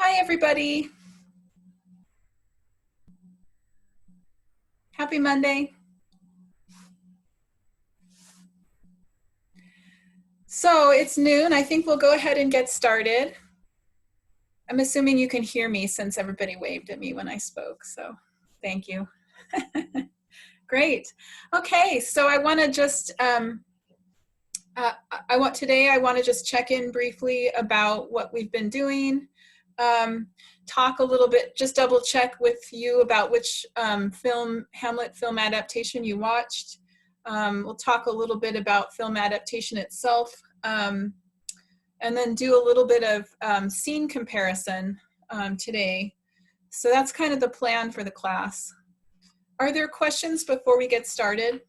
Hi, everybody. Happy Monday. So it's noon. I think we'll go ahead and get started. I'm assuming you can hear me since everybody waved at me when I spoke, so thank you. Great. Okay, so I want to just today I want to just check in briefly about what we've been doing. Talk a little bit, just double check with you about which Hamlet film adaptation you watched. We'll talk a little bit about film adaptation itself, and then do a little bit of scene comparison today. So that's kind of the plan for the class. Are there questions before we get started?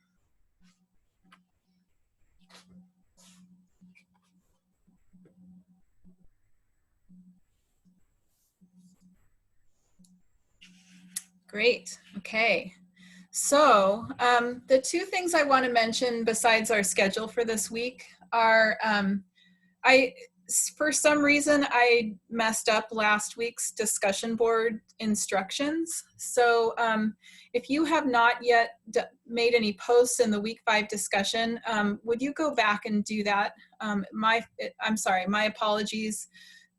Great, okay. So the two things I want to mention besides our schedule for this week are, for some reason, I messed up last week's discussion board instructions. So if you have not yet made any posts in the week 5 discussion, would you go back and do that? I'm sorry, my apologies.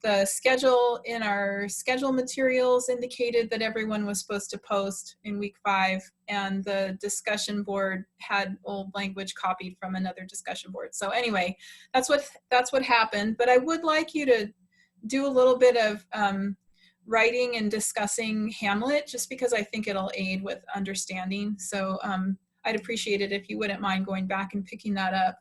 The schedule in our schedule materials indicated that everyone was supposed to post in week 5, and the discussion board had old language copied from another discussion board. So anyway, that's what happened. But I would like you to do a little bit of writing and discussing Hamlet, just because I think it'll aid with understanding. So I'd appreciate it if you wouldn't mind going back and picking that up.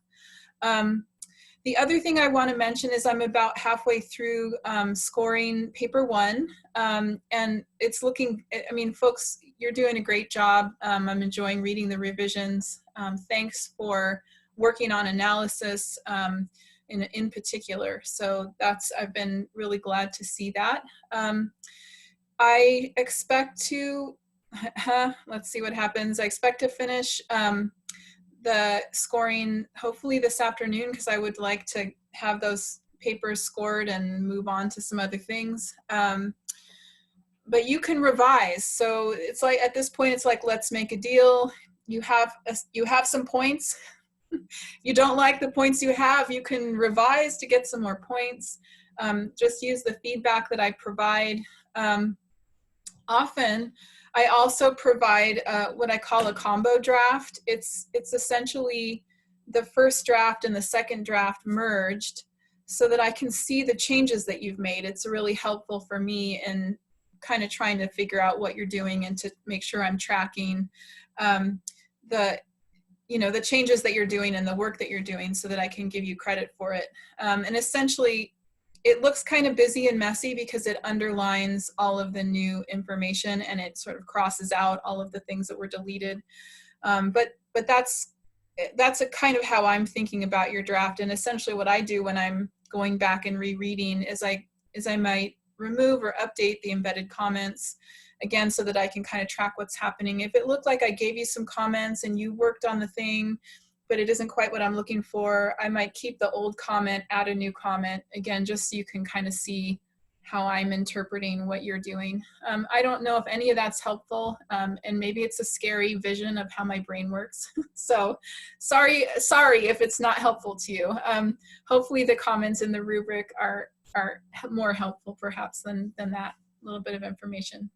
The other thing I want to mention is I'm about halfway through scoring paper 1, and it's looking, I mean, folks, you're doing a great job. I'm enjoying reading the revisions. Thanks for working on analysis in particular. So I've been really glad to see that. I expect to, let's see what happens. I expect to finish the scoring hopefully this afternoon, because I would like to have those papers scored and move on to some other things. But you can revise. So it's like, at this point, it's like, let's make a deal. You have some points. You don't like the points you have, you can revise to get some more points. Just use the feedback that I provide. Often, I also provide what I call a combo draft. It's essentially the first draft and the second draft merged so that I can see the changes that you've made. It's really helpful for me in kind of trying to figure out what you're doing and to make sure I'm tracking the changes that you're doing and the work that you're doing so that I can give you credit for it. And essentially, it looks kind of busy and messy because it underlines all of the new information and it sort of crosses out all of the things that were deleted. But that's a kind of how I'm thinking about your draft. And essentially what I do when I'm going back and rereading is I might remove or update the embedded comments, again, so that I can kind of track what's happening. If it looked like I gave you some comments and you worked on the thing, but it isn't quite what I'm looking for, I might keep the old comment, add a new comment, again, just so you can kind of see how I'm interpreting what you're doing. I don't know if any of that's helpful, and maybe it's a scary vision of how my brain works. So sorry if it's not helpful to you. Hopefully the comments in the rubric are more helpful perhaps than that little bit of information.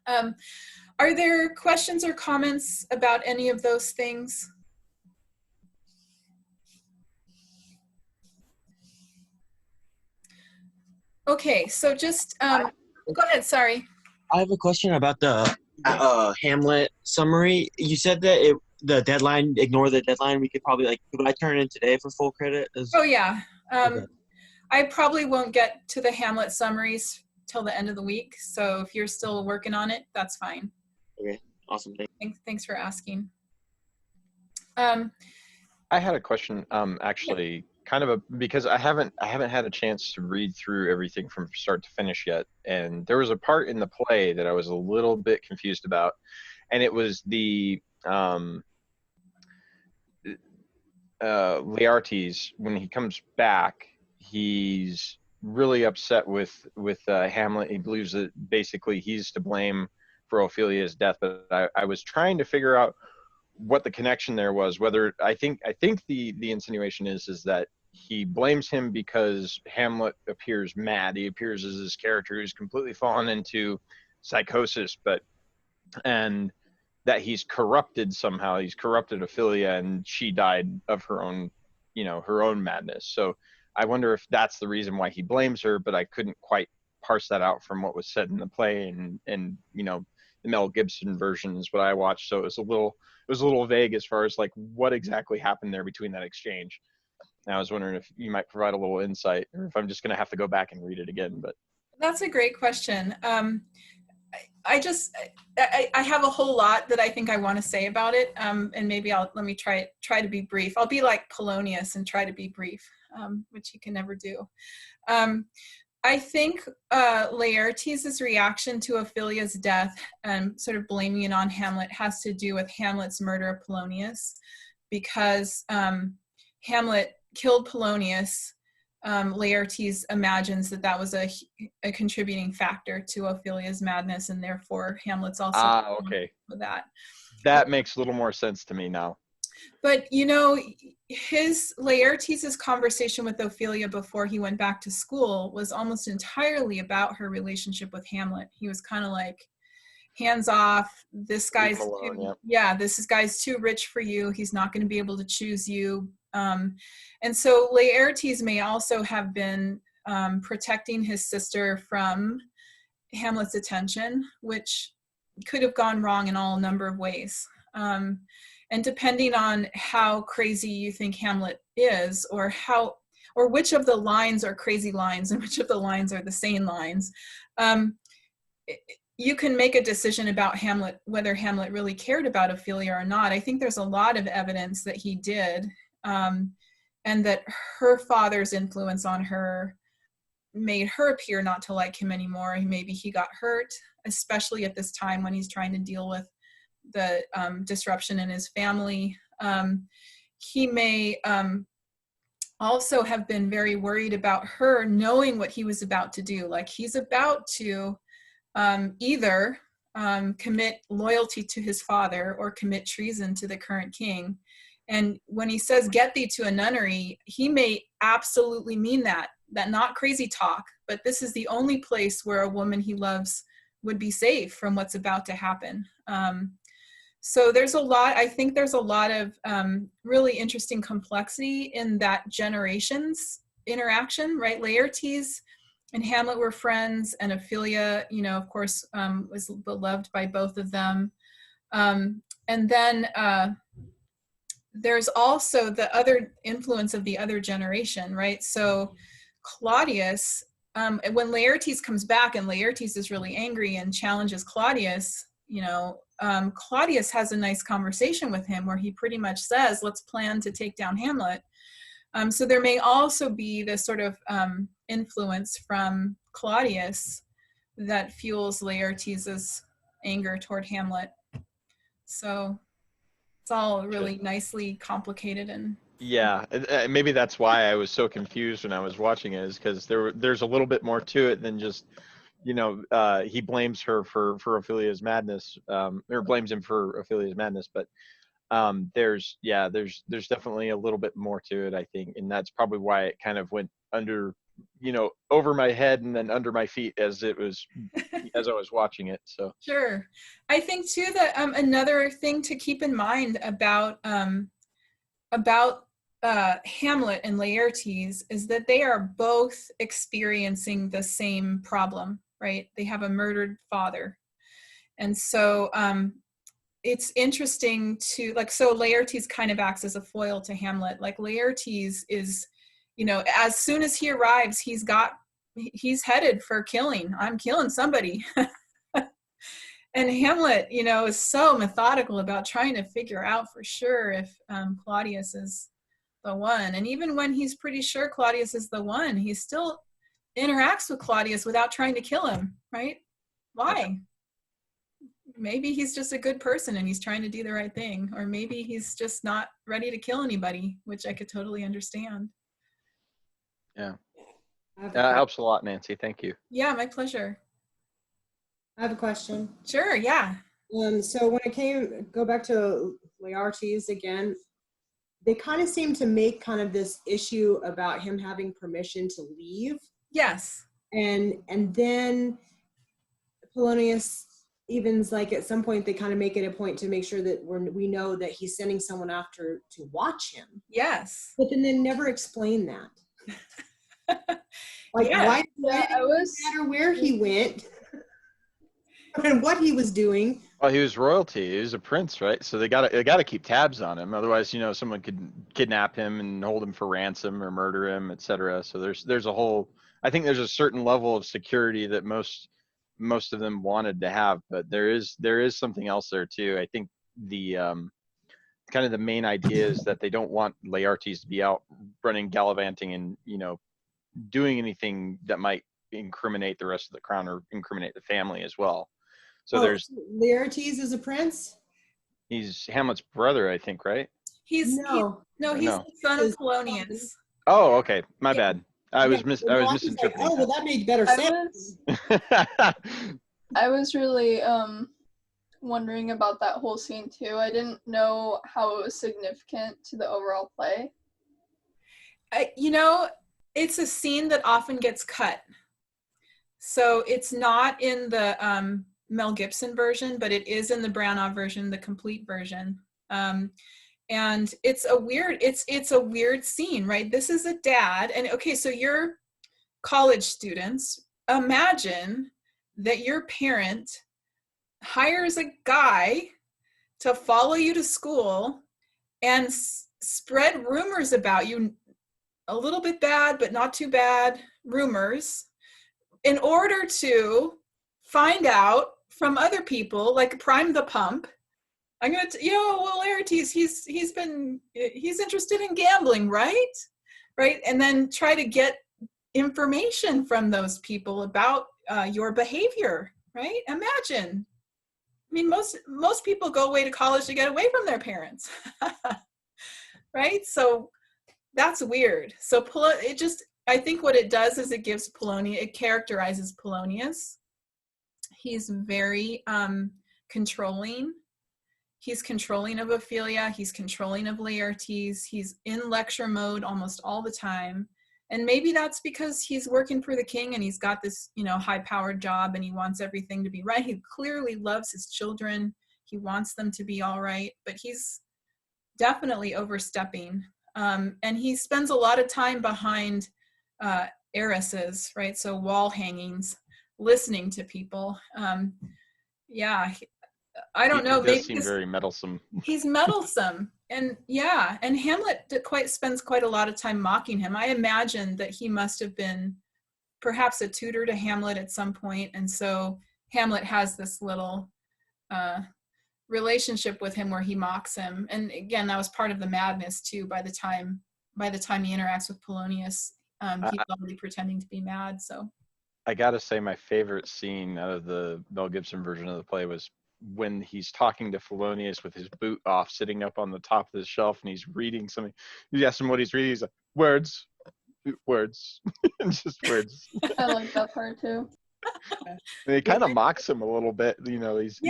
Are there questions or comments about any of those things? Okay, so just go ahead, sorry. I have a question about the Hamlet summary. You said that the deadline, ignore the deadline. We could probably could I turn in today for full credit? Oh yeah. Okay. I probably won't get to the Hamlet summaries till the end of the week. So if you're still working on it, that's fine. Okay, awesome. Thanks for asking. I had a question, actually, kind of because I haven't had a chance to read through everything from start to finish yet, and there was a part in the play that I was a little bit confused about, and it was the Laertes. When he comes back, he's really upset with Hamlet. He believes that basically he's to blame for Ophelia's death, but I was trying to figure out what the connection there was. Whether I think the insinuation is that he blames him because Hamlet appears mad. He appears as this character who's completely fallen into psychosis, and that he's corrupted somehow. He's corrupted Ophelia, and she died of her own, her own madness. So I wonder if that's the reason why he blames her, but I couldn't quite parse that out from what was said in the play and the Mel Gibson version is what I watched. So it was a little vague as far as like what exactly happened there between that exchange. And I was wondering if you might provide a little insight, or if I'm just going to have to go back and read it again. But that's a great question. I have a whole lot that I think I want to say about it, and maybe let me try to be brief. I'll be like Polonius and try to be brief, which he can never do. I think Laertes' reaction to Ophelia's death and sort of blaming it on Hamlet has to do with Hamlet's murder of Polonius, because Hamlet killed Polonius. Laertes imagines that was a contributing factor to Ophelia's madness, and therefore Hamlet's also okay, with that. That makes a little more sense to me now. But Laertes' conversation with Ophelia before he went back to school was almost entirely about her relationship with Hamlet. He was kind of like, hands off, this guy's this guy's too rich for you. He's not going to be able to choose you. And so Laertes may also have been protecting his sister from Hamlet's attention, which could have gone wrong in all number of ways. And depending on how crazy you think Hamlet is, or which of the lines are crazy lines and which of the lines are the sane lines, you can make a decision about Hamlet, whether Hamlet really cared about Ophelia or not. I think there's a lot of evidence that he did, and that her father's influence on her made her appear not to like him anymore. Maybe he got hurt, especially at this time when he's trying to deal with the disruption in his family. He may also have been very worried about her knowing what he was about to do. Like, he's about to either commit loyalty to his father or commit treason to the current king. And when he says, "Get thee to a nunnery," he may absolutely mean that not crazy talk, but this is the only place where a woman he loves would be safe from what's about to happen. So I think there's a lot of really interesting complexity in that generation's interaction, right? Laertes and Hamlet were friends, and Ophelia, of course, was beloved by both of them. And then there's also the other influence of the other generation, right? So Claudius, when Laertes comes back and Laertes is really angry and challenges Claudius, Claudius has a nice conversation with him where he pretty much says, let's plan to take down Hamlet. So there may also be this sort of influence from Claudius that fuels Laertes' anger toward Hamlet. So it's all really nicely complicated. And yeah, maybe that's why I was so confused when I was watching it, is because there's a little bit more to it than just he blames her for Ophelia's madness, or blames him for Ophelia's madness, but there's definitely a little bit more to it, I think, and that's probably why it kind of went under, over my head and then under my feet as I was watching it. So sure. I think too that another thing to keep in mind about Hamlet and Laertes is that they are both experiencing the same problem, right? They have a murdered father. And so it's interesting to, so Laertes kind of acts as a foil to Hamlet. Like, Laertes is, as soon as he arrives, he's got he's headed for killing. I'm killing somebody. And Hamlet, you know, is so methodical about trying to figure out for sure if Claudius is the one. And even when he's pretty sure Claudius is the one, he still interacts with Claudius without trying to kill him, right? Why? Maybe he's just a good person and he's trying to do the right thing. Or maybe he's just not ready to kill anybody, which I could totally understand. Yeah. That helps a lot, Nancy. Thank you. Yeah, my pleasure. I have a question. Sure, yeah. So when it go back to Laertes again, they kind of seem to make kind of this issue about him having permission to leave. Yes. And then Polonius even's like at some point they kind of make it a point to make sure that we know that he's sending someone after to watch him. Yes. But then they never explain that. Like Yeah. why it was matter where he went and what he was doing. Well, he was royalty. He was a prince, right? So they gotta keep tabs on him. Otherwise, you know, someone could kidnap him and hold him for ransom or murder him, etc. So there's a whole. I think there's a certain level of security that most of them wanted to have, but there is something else there too. I think the kind of the main idea is that they don't want Laertes to be out running gallivanting and, you know, doing anything that might incriminate the rest of the crown or incriminate the family as well. So there's Laertes is a prince. He's Hamlet's brother, I think, right? He's the son of Polonius. Oh, okay, my bad. I was misinterpreting. Oh, well, that made better sense. I was really wondering about that whole scene too. I didn't know how it was significant to the overall play. You know, it's a scene that often gets cut. So it's not in the Mel Gibson version, but it is in the Branagh version, the complete version. And it's a weird scene, right? This is a dad, and okay, so you're college students. Imagine that your parent hires a guy to follow you to school and spread rumors about you, a little bit bad, but not too bad rumors, in order to find out from other people, like prime the pump. I'm gonna, well, Laertes, he's interested in gambling, right? And then try to get information from those people about your behavior, right? Imagine. I mean, most people go away to college to get away from their parents, right? So that's weird. So I think what it does is it gives Polonius, it characterizes Polonius. He's very controlling. He's controlling of Ophelia. He's controlling of Laertes. He's in lecture mode almost all the time. And maybe that's because he's working for the king and he's got this, high-powered job and he wants everything to be right. He clearly loves his children. He wants them to be all right, but he's definitely overstepping. And he spends a lot of time behind arrases, right? So wall hangings, listening to people. I don't know. He does seem very meddlesome. He's meddlesome. And Hamlet spends quite a lot of time mocking him. I imagine that he must have been perhaps a tutor to Hamlet at some point, and so Hamlet has this little relationship with him where he mocks him. And again, that was part of the madness too. By the time he interacts with Polonius, he's already pretending to be mad. So I gotta say, my favorite scene out of the Mel Gibson version of the play was when he's talking to Polonius with his boot off, sitting up on the top of the shelf, and he's reading something. You ask him what he's reading, he's like, words, just words. I like that part too. And he kind of mocks him a little bit, he's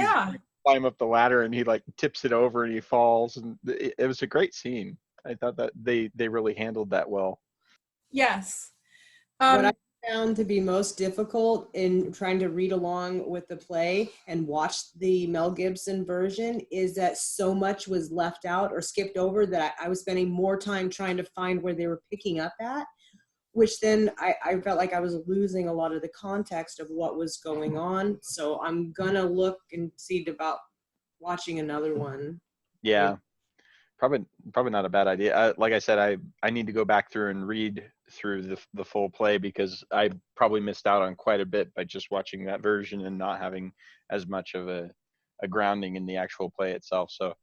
climb up the ladder and he like tips it over and he falls, and it was a great scene. I thought that they really handled that well. Yes. What I found to be most difficult in trying to read along with the play and watch the Mel Gibson version is that so much was left out or skipped over that I was spending more time trying to find where they were picking up at, which then I felt like I was losing a lot of the context of what was going on. So I'm gonna look and see about watching another one. Yeah. Probably not a bad idea. Like I said, I need to go back through and read through the full play, because I probably missed out on quite a bit by just watching that version and not having as much of a grounding in the actual play itself. So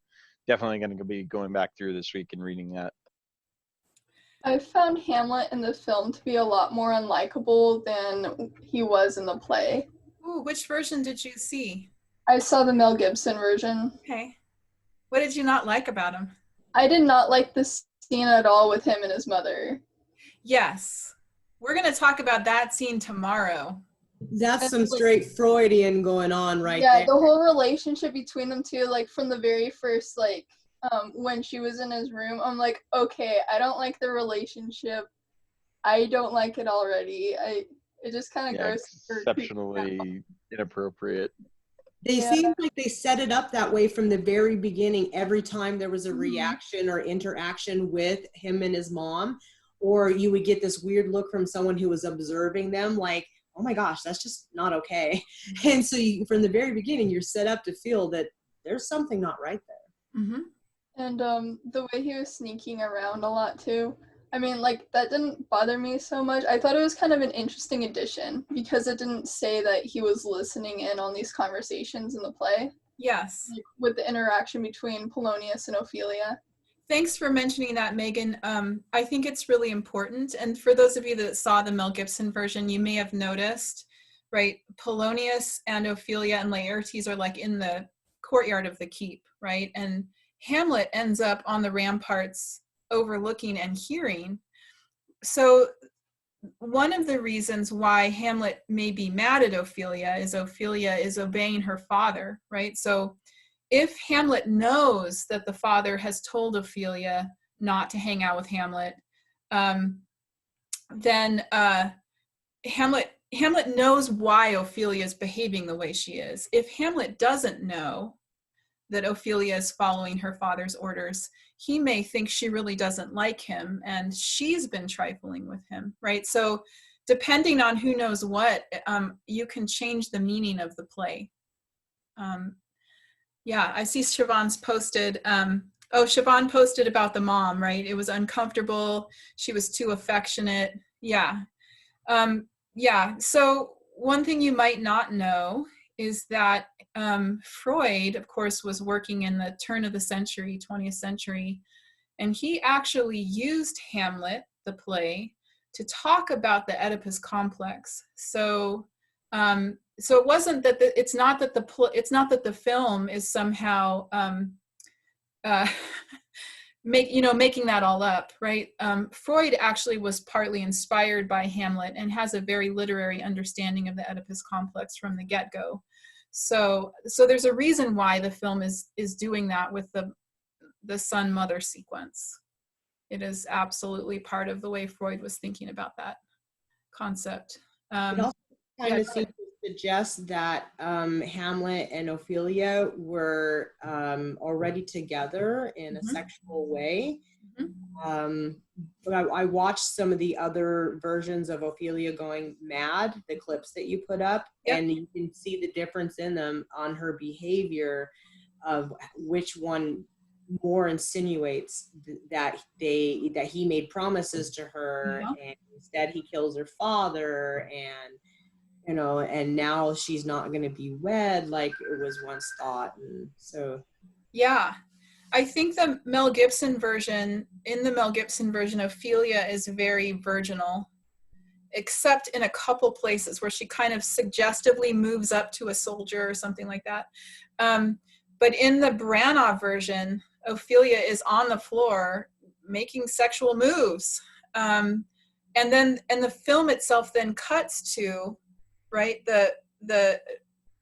definitely going to be going back through this week and reading that. I found Hamlet in the film to be a lot more unlikable than he was in the play. Ooh, which version did you see? I saw the Mel Gibson version. Okay. What did you not like about him? I did not like the scene at all with him and his mother. Yes. We're going to talk about that scene tomorrow. That's some straight Freudian going on right there. Yeah, the whole relationship between them two, like from the very first, like, when she was in his room, I'm like, okay, I don't like the relationship. I don't like it already. It just kind of gross. Exceptionally inappropriate. They seem like they set it up that way from the very beginning. Every time there was a reaction or interaction with him and his mom, or you would get this weird look from someone who was observing them, like, oh my gosh, that's just not okay. And so from the very beginning, you're set up to feel that there's something not right there. Mm-hmm. And the way he was sneaking around a lot too. I mean, like, that didn't bother me so much. I thought it was kind of an interesting addition because it didn't say that he was listening in on these conversations in the play. Yes. Like, with the interaction between Polonius and Ophelia. Thanks for mentioning that, Megan. I think it's really important. And for those of you that saw the Mel Gibson version, you may have noticed, right, Polonius and Ophelia and Laertes are like in the courtyard of the keep, right? And Hamlet ends up on the ramparts overlooking and hearing. So one of the reasons why Hamlet may be mad at Ophelia is obeying her father, right? So if Hamlet knows that the father has told Ophelia not to hang out with Hamlet, then Hamlet knows why Ophelia is behaving the way she is. If Hamlet doesn't know that Ophelia is following her father's orders, he may think she really doesn't like him and she's been trifling with him, right? So depending on who knows what, you can change the meaning of the play. Yeah, I see Siobhan's posted. Siobhan posted about the mom, right? It was uncomfortable. She was too affectionate. Yeah. So one thing you might not know is that Freud, of course, was working in the turn of the century, 20th century, and he actually used Hamlet, the play, to talk about the Oedipus complex. So it wasn't that it's not that the film is somehow making that all up, right? Freud actually was partly inspired by Hamlet and has a very literary understanding of the Oedipus complex from the get-go. So there's a reason why the film is doing that with the son-mother sequence. It is absolutely part of the way Freud was thinking about that concept. It also kind of seems to suggest that Hamlet and Ophelia were already together in a sexual way. But I watched some of the other versions of Ophelia going mad, the clips that you put up, and you can see the difference in them on her behavior of which one more insinuates that he made promises to her, and instead he kills her father, and and now she's not going to be wed like it was once thought. And so I think the Mel Gibson version, Ophelia is very virginal, except in a couple places where she kind of suggestively moves up to a soldier or something like that. But in the Branagh version, Ophelia is on the floor making sexual moves. And the film itself then cuts to, right, the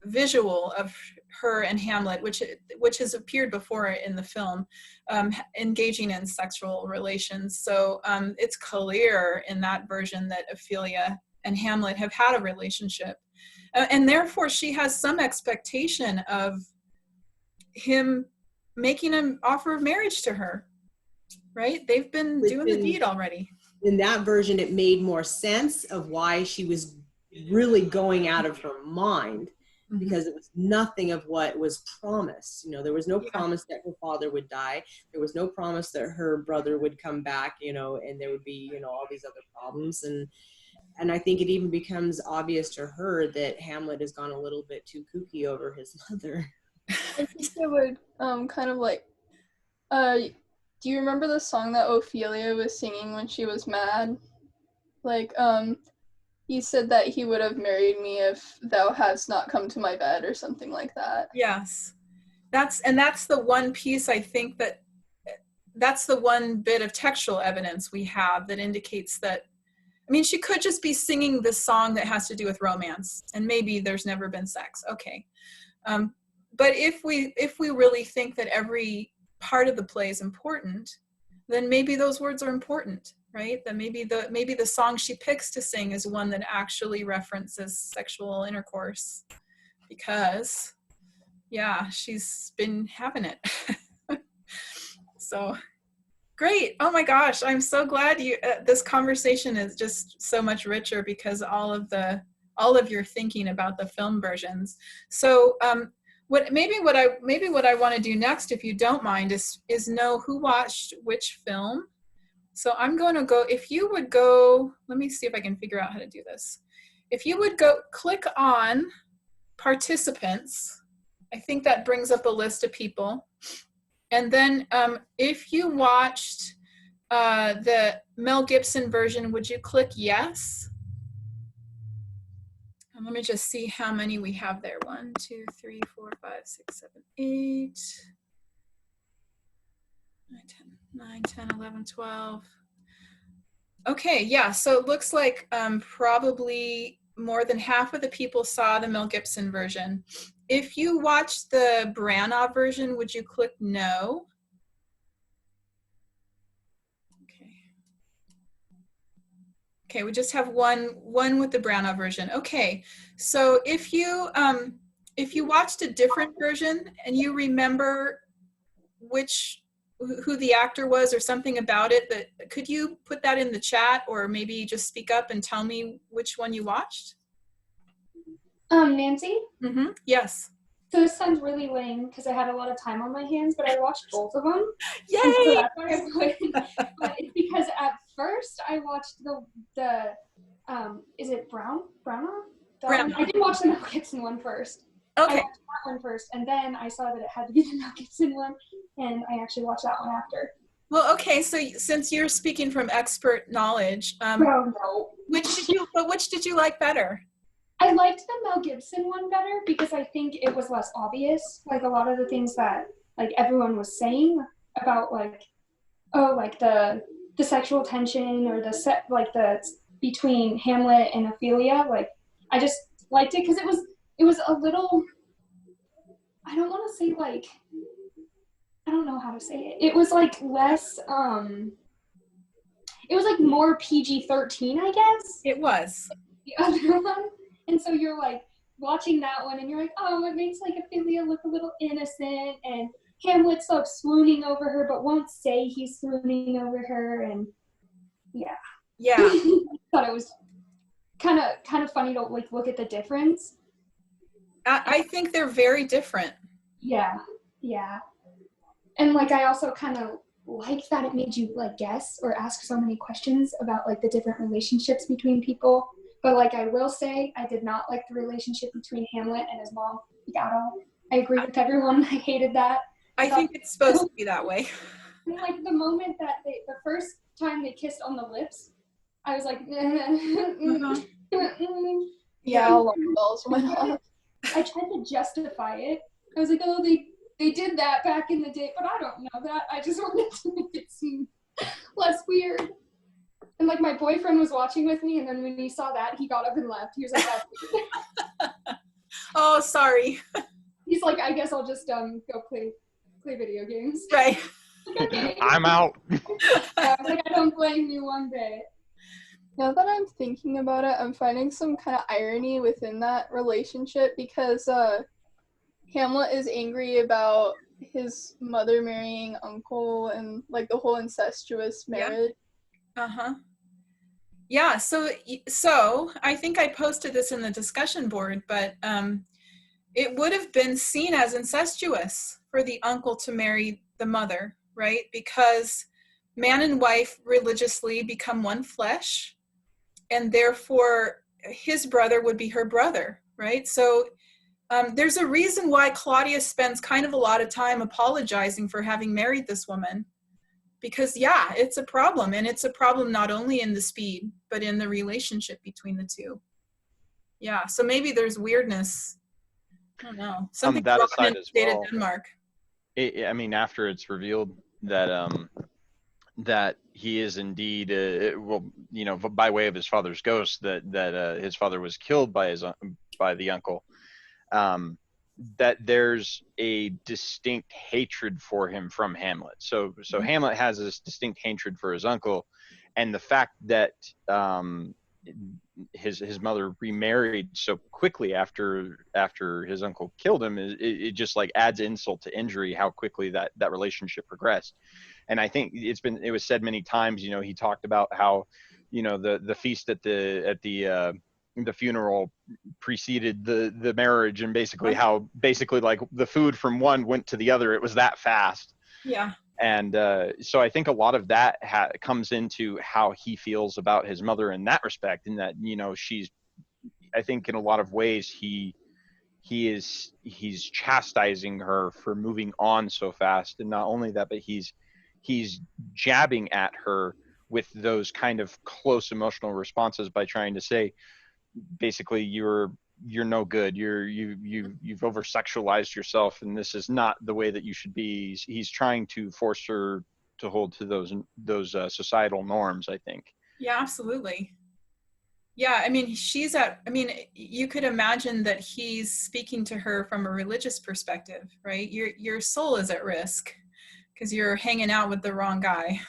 visual of her and Hamlet, which has appeared before in the film, engaging in sexual relations. So it's clear in that version that Ophelia and Hamlet have had a relationship. And therefore she has some expectation of him making an offer of marriage to her, right? They've been doing the deed already. In that version, it made more sense of why she was really going out of her mind. because it was nothing of what was promised. You know, there was no Yeah. promise that her father would die. There was no promise that her brother would come back, you know, and there would be, you know, all these other problems. And I think it even becomes obvious to her that Hamlet has gone a little bit too kooky over his mother. I think it would kind of like do you remember the song that Ophelia was singing when she was mad? Like he said that he would have married me if thou hadst not come to my bed, or something like that. Yes. That's the one piece, I think, that's the one bit of textual evidence we have that indicates that, I mean, she could just be singing this song that has to do with romance, and maybe there's never been sex. Okay. But if we really think that every part of the play is important, then maybe those words are important, right? That maybe the song she picks to sing is one that actually references sexual intercourse, because yeah, she's been having it. So great. Oh my gosh, I'm so glad this conversation is just so much richer because all of your thinking about the film versions. So what I want to do next, if you don't mind, is know who watched which film. So I'm going to go, if you would go, let me see if I can figure out how to do this. If you would go click on participants, I think that brings up a list of people. And then if you watched the Mel Gibson version, would you click yes? And let me just see how many we have there. 1, 2, 3, 4, 5, 6, 7, 8, 9, 10, 11, 12. Okay, yeah, so it looks like probably more than half of the people saw the Mel Gibson version. If you watched the Branagh version, would you click no? Okay, we just have one with the Branagh version. Okay, so if you watched a different version and you remember who the actor was or something about it, could you put that in the chat, or maybe just speak up and tell me which one you watched? Nancy? Mm-hmm. Yes. So this sounds really lame because I had a lot of time on my hands, but I watched both of them. Yay! So that's why I put, but it's because at first I watched the is it Branagh? Branagh. I did watch the Mel Gibson one first. Okay. I watched that one first, and then I saw that it had to be the Mel Gibson one, and I actually watched that one after. Well, okay. So since you're speaking from expert knowledge, Oh no. which did you like better? I liked the Mel Gibson one better because I think it was less obvious. Like a lot of the things that like everyone was saying about like, oh, like the sexual tension or the between Hamlet and Ophelia. Like I just liked it because it was a little. I don't want to say like. I don't know how to say it. It was like less. It was like more PG-13, I guess. It was. The other one. And so you're like watching that one and you're like, oh, it makes like Ophelia look a little innocent, and Hamlet's like swooning over her but won't say he's swooning over her, and yeah. I thought it was kind of funny to like look at the difference. I think they're very different. Yeah. And like I also kind of liked that it made you like guess or ask so many questions about like the different relationships between people. But like I will say, I did not like the relationship between Hamlet and his mom at all. I agree with everyone. I hated that. I think it's supposed to be that way. Like the moment that the first time they kissed on the lips, I was like, Yeah, alarm bells went off. I tried to justify it. I was like, oh, they did that back in the day, but I don't know that. I just wanted to make it seem less weird. And like my boyfriend was watching with me, and then when he saw that, he got up and left. He was like, "That's weird." Oh, sorry. He's like, I guess I'll just go play video games. Right. Like, okay. I'm out. I was like, I don't blame you one bit. Now that I'm thinking about it, I'm finding some kind of irony within that relationship, because Hamlet is angry about his mother marrying uncle and like the whole incestuous marriage. Yeah, so I think I posted this in the discussion board, but it would have been seen as incestuous for the uncle to marry the mother, right? Because man and wife religiously become one flesh, and therefore his brother would be her brother, right? So there's a reason why Claudius spends kind of a lot of time apologizing for having married this woman, because yeah, it's a problem, and it's a problem not only in the speed, but in the relationship between the two. Yeah, so maybe there's weirdness. I don't know. Something's that wrong aside in the as state well, of Denmark. I mean, after it's revealed that that he is indeed, well, you know, by way of his father's ghost, that his father was killed by the uncle. That there's a distinct hatred for him from Hamlet. So Hamlet has this distinct hatred for his uncle, and the fact that his mother remarried so quickly after his uncle killed him, it just like adds insult to injury how quickly that relationship progressed. And I think it was said many times, you know, he talked about how, you know, the feast at the funeral preceded the marriage, and basically how like the food from one went to the other. It was that fast. Yeah. And so I think a lot of that comes into how he feels about his mother in that respect, in that, you know, I think in a lot of ways he's chastising her for moving on so fast. And not only that, but he's jabbing at her with those kind of close emotional responses by trying to say, basically, you're no good. You've over sexualized yourself, and this is not the way that you should be. He's trying to force her to hold to those societal norms, I think. Yeah, absolutely. Yeah, I mean, you could imagine that he's speaking to her from a religious perspective, right? Your soul is at risk because you're hanging out with the wrong guy.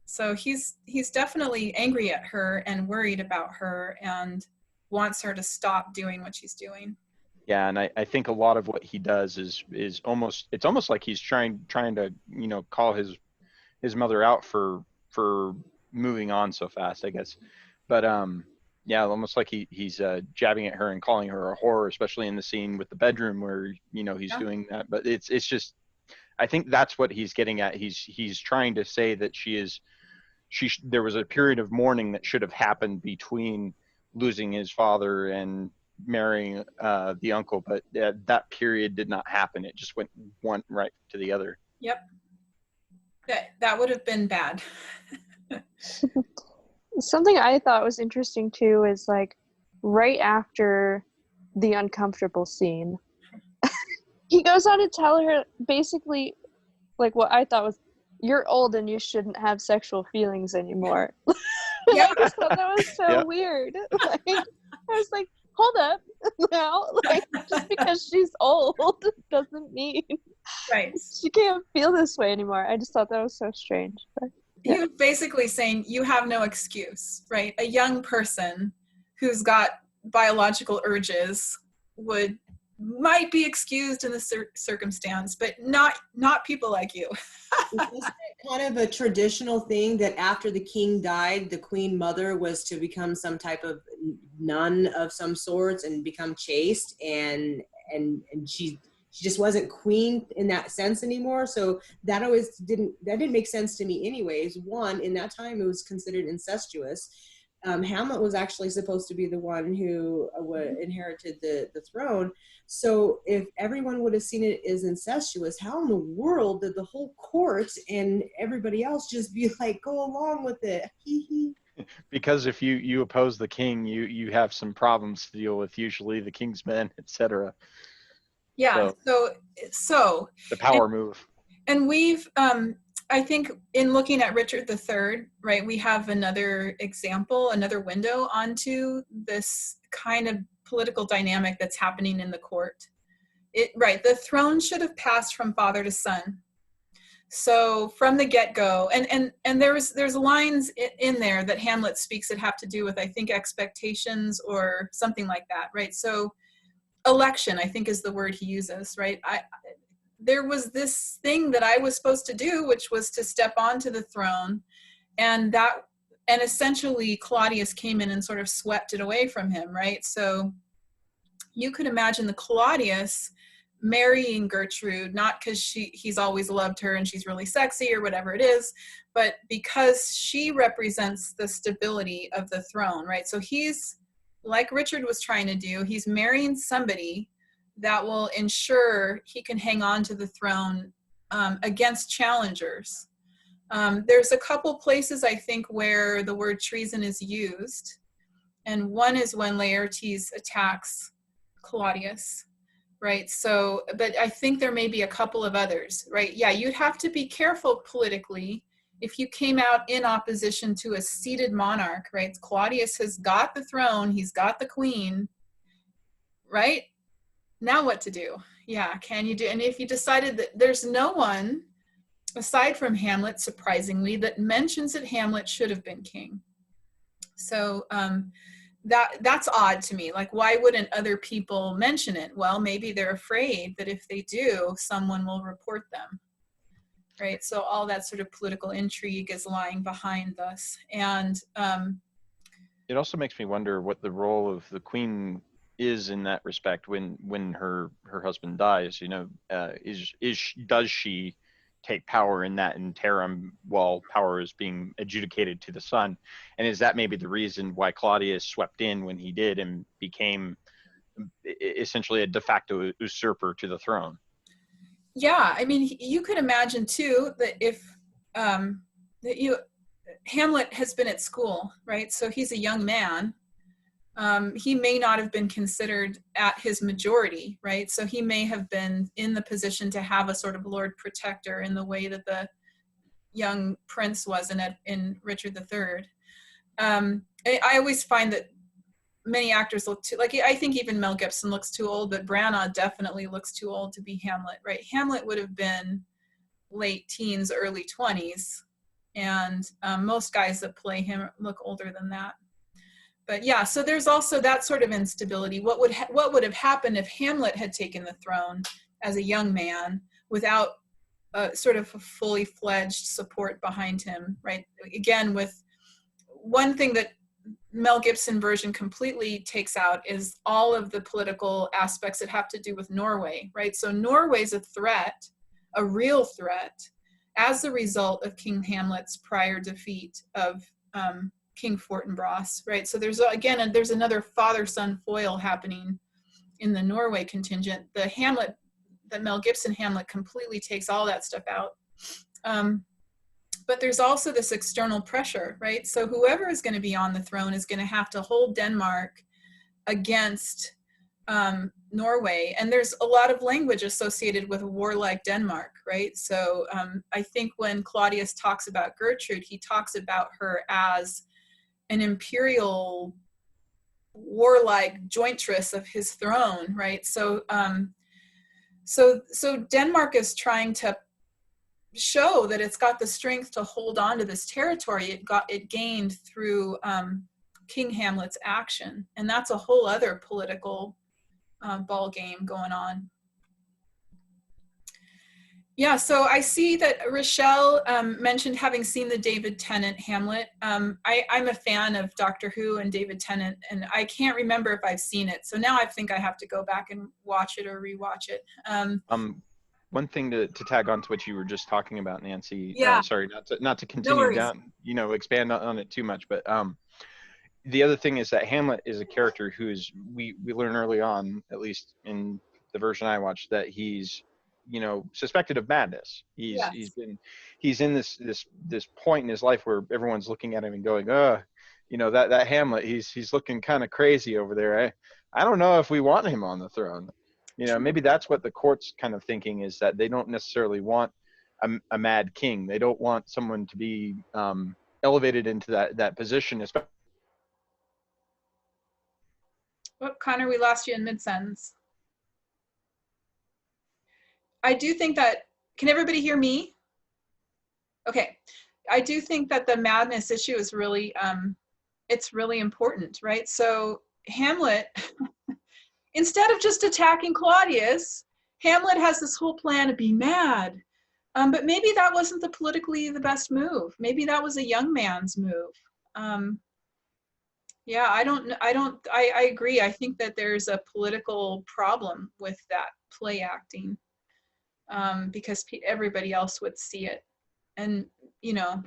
So he's definitely angry at her and worried about her and wants her to stop doing what she's doing. Yeah, and I think a lot of what he does is almost like he's trying to, you know, call his mother out for moving on so fast, I guess. But yeah, almost like he's jabbing at her and calling her a whore, especially in the scene with the bedroom where, you know, he's doing that. But it's just, I think that's what he's getting at. He's trying to say that there was a period of mourning that should have happened between losing his father and marrying the uncle, but that period did not happen. It just went one right to the other. Yep. That would have been bad. Something I thought was interesting too is like right after the uncomfortable scene, he goes on to tell her basically like what I thought was, you're old and you shouldn't have sexual feelings anymore. Yeah. I just thought that was so weird. Like, I was like, hold up now. Like, just because she's old doesn't mean she can't feel this way anymore. I just thought that was so strange. But, He was basically saying you have no excuse, right? A young person who's got biological urges might be excused in the circumstance, but not people like you. Wasn't it kind of a traditional thing that after the king died, the queen mother was to become some type of nun of some sorts and become chaste, and she just wasn't queen in that sense anymore. So that didn't make sense to me anyways. One, in that time it was considered incestuous. Hamlet was actually supposed to be the one who inherited the throne. So if everyone would have seen it as incestuous, how in the world did the whole court and everybody else just be like, go along with it? Because if you oppose the king, you have some problems to deal with, usually the king's men, etc. Yeah, so the power move. And we've I think in looking at Richard III, right, we have another example, another window onto this kind of political dynamic that's happening in the court. The throne should have passed from father to son. So from the get-go, and there's lines in there that Hamlet speaks that have to do with, I think, expectations or something like that, right? So election, I think, is the word he uses, right? There was this thing that I was supposed to do, which was to step onto the throne, and essentially Claudius came in and sort of swept it away from him, right? So you could imagine the Claudius marrying Gertrude, not because he's always loved her and she's really sexy or whatever it is, but because she represents the stability of the throne, right? So he's, like Richard was trying to do, he's marrying somebody that will ensure he can hang on to the throne against challengers. There's a couple places, I think, where the word treason is used. And one is when Laertes attacks Claudius, right? So, but I think there may be a couple of others, right? Yeah, you'd have to be careful politically if you came out in opposition to a seated monarch, right? Claudius has got the throne, he's got the queen, right? Now what to do? Yeah, can you do? And if you decided that there's no one aside from Hamlet, surprisingly, that mentions that Hamlet should have been king. So that's odd to me. Like, why wouldn't other people mention it? Well, maybe they're afraid that if they do, someone will report them, right? So all that sort of political intrigue is lying behind this. And it also makes me wonder what the role of the queen is in that respect when her husband dies. You know, does she take power in that interim while power is being adjudicated to the son? And is that maybe the reason why Claudius swept in when he did and became essentially a de facto usurper to the throne? Yeah, I mean, you could imagine too that if Hamlet has been at school, right? So he's a young man. He may not have been considered at his majority, right? So he may have been in the position to have a sort of Lord Protector in the way that the young prince was in Richard III. I always find that many actors look too, like, I think even Mel Gibson looks too old, but Branagh definitely looks too old to be Hamlet, right? Hamlet would have been late teens, early 20s, and most guys that play him look older than that. But yeah, so there's also that sort of instability. What would have happened if Hamlet had taken the throne as a young man without sort of a fully fledged support behind him, right? Again, with one thing that Mel Gibson version completely takes out is all of the political aspects that have to do with Norway, right? So Norway's a threat, a real threat, as a result of King Hamlet's prior defeat of King Fortinbras, right? So there's another father-son foil happening in the Norway contingent. The Hamlet, the Mel Gibson Hamlet, completely takes all that stuff out. But there's also this external pressure, right? So whoever is going to be on the throne is going to have to hold Denmark against Norway. And there's a lot of language associated with a warlike Denmark, right? So I think when Claudius talks about Gertrude, he talks about her as an imperial warlike jointress of his throne, right? So so Denmark is trying to show that it's got the strength to hold on to this territory it gained through King Hamlet's action, and that's a whole other political ball game going on. Yeah, so I see that Rochelle mentioned having seen the David Tennant Hamlet. I'm a fan of Doctor Who and David Tennant, and I can't remember if I've seen it. So now I think I have to go back and watch it or rewatch it. One thing to tag on to what you were just talking about, Nancy. Yeah. Sorry, not to continue down, expand on it too much, but the other thing is that Hamlet is a character who is, we learn early on, at least in the version I watched, that he's suspected of madness. He's in this point in his life where everyone's looking at him and going, that Hamlet, he's looking kind of crazy over there. I don't know if we want him on the throne. Maybe that's what the court's kind of thinking, is that they don't necessarily want a mad king. They don't want someone to be elevated into that position. Oh, Connor, we lost you in mid-sentence. I do think that, can everybody hear me? Okay. I do think that the madness issue is really, it's really important, right? So Hamlet, instead of just attacking Claudius, Hamlet has this whole plan to be mad. But maybe that wasn't politically the best move. Maybe that was a young man's move. Yeah, I agree. I think that there's a political problem with that play acting, because everybody else would see it. And, you know,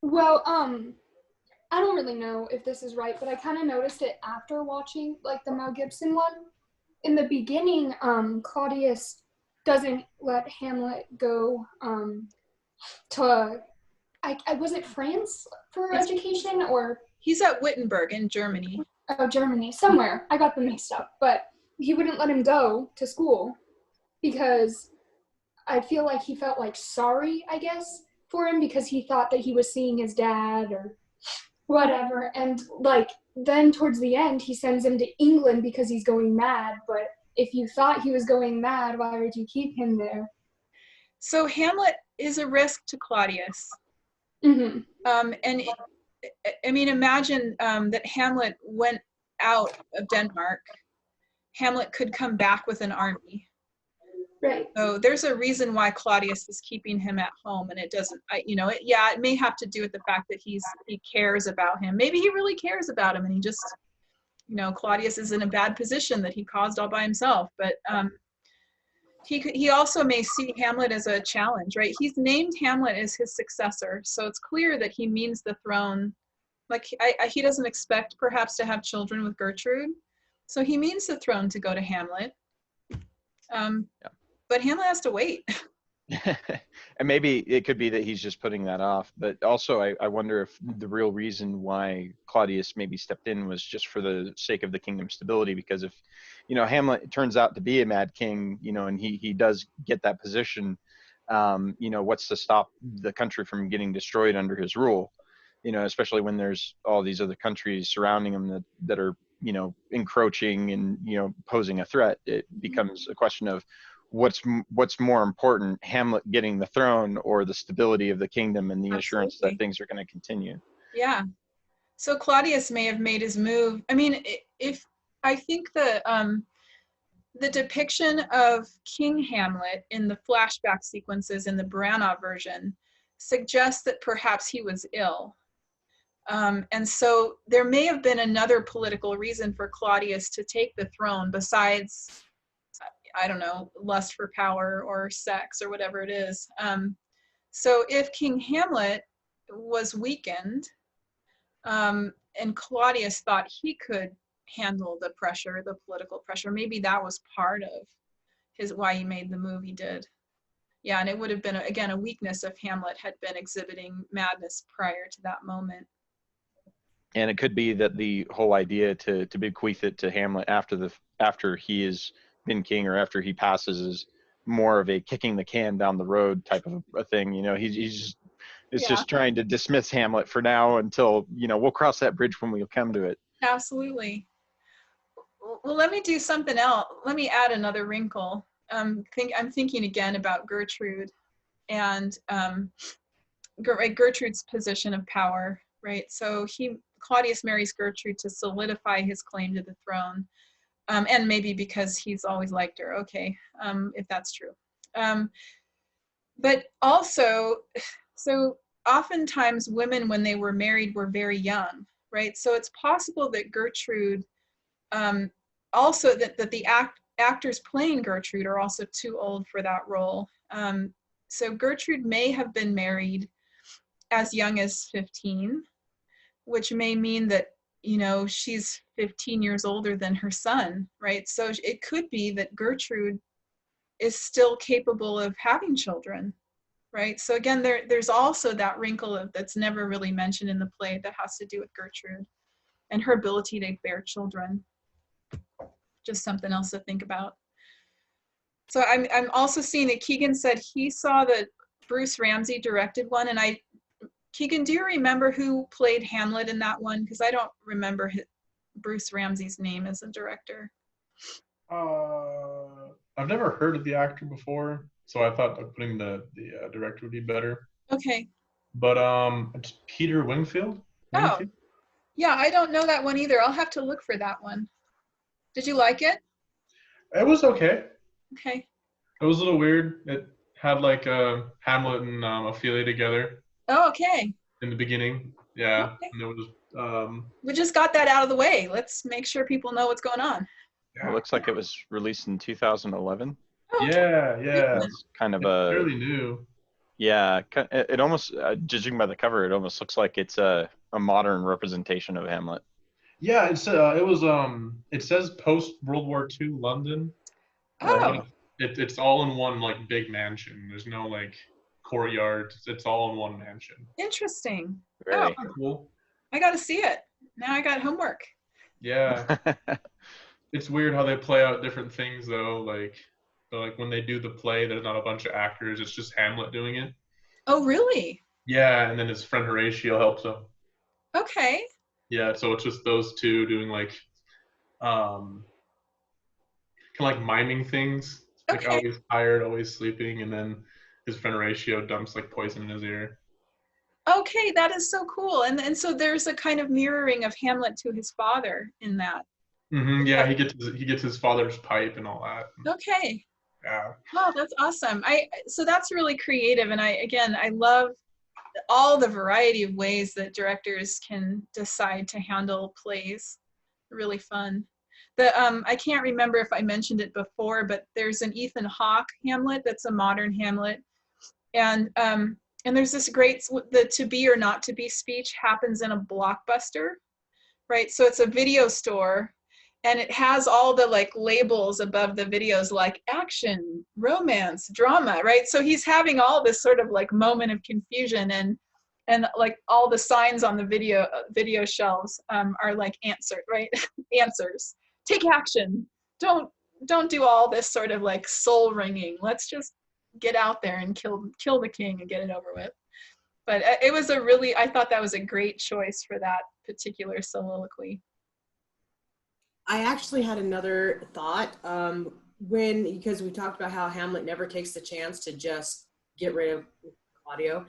Well, I don't really know if this is right, but I kind of noticed it after watching like the Mel Gibson one. In the beginning, Claudius doesn't let Hamlet go to I was it France for It's- education, or he's at Wittenberg in Germany. oh, Germany, somewhere. I got them mixed up, but he wouldn't let him go to school because I feel like he felt like sorry, I guess, for him because he thought that he was seeing his dad or whatever. And like then towards the end, he sends him to England because he's going mad. But if you thought he was going mad, why would you keep him there? So Hamlet is a risk to Claudius. Mm-hmm. And I mean, imagine that Hamlet went out of Denmark. Hamlet could come back with an army. Right. So there's a reason why Claudius is keeping him at home, and it doesn't, it may have to do with the fact that he cares about him. Maybe he really cares about him, and he just, Claudius is in a bad position that he caused all by himself. But he also may see Hamlet as a challenge, right? He's named Hamlet as his successor, so it's clear that he means the throne. Like he doesn't expect perhaps to have children with Gertrude, so he means the throne to go to Hamlet. But Hamlet has to wait. And maybe it could be that he's just putting that off. But also, I wonder if the real reason why Claudius maybe stepped in was just for the sake of the kingdom's stability. Because if, Hamlet turns out to be a mad king, and he does get that position, what's to stop the country from getting destroyed under his rule? Especially when there's all these other countries surrounding him that are, encroaching and, posing a threat. It becomes a question of, what's more important, Hamlet getting the throne or the stability of the kingdom and the assurance that things are going to continue? Yeah. So Claudius may have made his move. I mean, if I think the depiction of King Hamlet in the flashback sequences in the Branagh version suggests that perhaps he was ill. And so there may have been another political reason for Claudius to take the throne besides, I don't know, lust for power or sex or whatever it is. So if King Hamlet was weakened, and Claudius thought he could handle the pressure, the political pressure, maybe that was part of why he made the move he did. Yeah, and it would have been, again, a weakness if Hamlet had been exhibiting madness prior to that moment. And it could be that the whole idea to bequeath it to Hamlet after he has been king or after he passes is more of a kicking the can down the road type of a thing. He's just trying to dismiss Hamlet for now until, we'll cross that bridge when we come to it. Absolutely. Well, let me do something else. Let me add another wrinkle. I'm thinking again about Gertrude and Gertrude's position of power, right? So Claudius marries Gertrude to solidify his claim to the throne, and maybe because he's always liked her. Okay, if that's true. But also, so oftentimes women, when they were married, were very young, right? So it's possible that Gertrude, also that the actors playing Gertrude are also too old for that role. So Gertrude may have been married as young as 15, which may mean that, she's 15 years older than her son, right? So it could be that Gertrude is still capable of having children, right? So again, there's also that wrinkle that's never really mentioned in the play that has to do with Gertrude and her ability to bear children. Just something else to think about. So I'm also seeing that Keegan said he saw that Bruce Ramsey directed one, and Keegan, do you remember who played Hamlet in that one? Because I don't remember Bruce Ramsey's name as a director. I've never heard of the actor before, so I thought putting the director would be better. Okay. But it's Peter Wingfield. Oh, yeah, I don't know that one either. I'll have to look for that one. Did you like it? It was okay. Okay. It was a little weird. It had like Hamlet and Ophelia together. Oh, okay. in the beginning. Yeah, Okay. and there was We just got that out of the way. Let's make sure people know what's going on. It looks like it was released in 2011. Oh, yeah. It's kind of It's a fairly new. yeah. It almost, judging by the cover, it almost looks like it's a modern representation of Hamlet. Yeah, it says post World War II London. Oh, It's all in one like big mansion. There's no like courtyard. It's all in one mansion. interesting. Really. Oh, Cool. I got to see it. Now I got homework. Yeah, it's weird how they play out different things though. Like when they do the play, there's not a bunch of actors. It's just Hamlet doing it. Oh, really? Yeah, and then his friend Horatio helps him. Okay. Yeah, so it's just those two doing like kind of like miming things, like Okay. always tired, always sleeping, and then his friend Horatio dumps like poison in his ear. Okay, that is so cool. And so there's a kind of mirroring of Hamlet to his father in that. Yeah, he gets his father's pipe and all that. Okay. Yeah. Wow, that's awesome. So that's really creative, and I love all the variety of ways that directors can decide to handle plays. Really fun. I can't remember if I mentioned it before, but there's an Ethan Hawke Hamlet that's a modern Hamlet, and there's this great the to be or not to be speech happens in a Blockbuster, right? So it's a video store, and it has all the like labels above the videos like action, romance, drama, right? So he's having all this sort of like moment of confusion, and like all the signs on the video shelves are like answered, right? Answers. Take action. Don't do all this sort of like soul ringing. Let's just get out there and kill the king and get it over with. But it was I thought that was a great choice for that particular soliloquy. I actually had another thought because we talked about how Hamlet never takes the chance to just get rid of Claudio.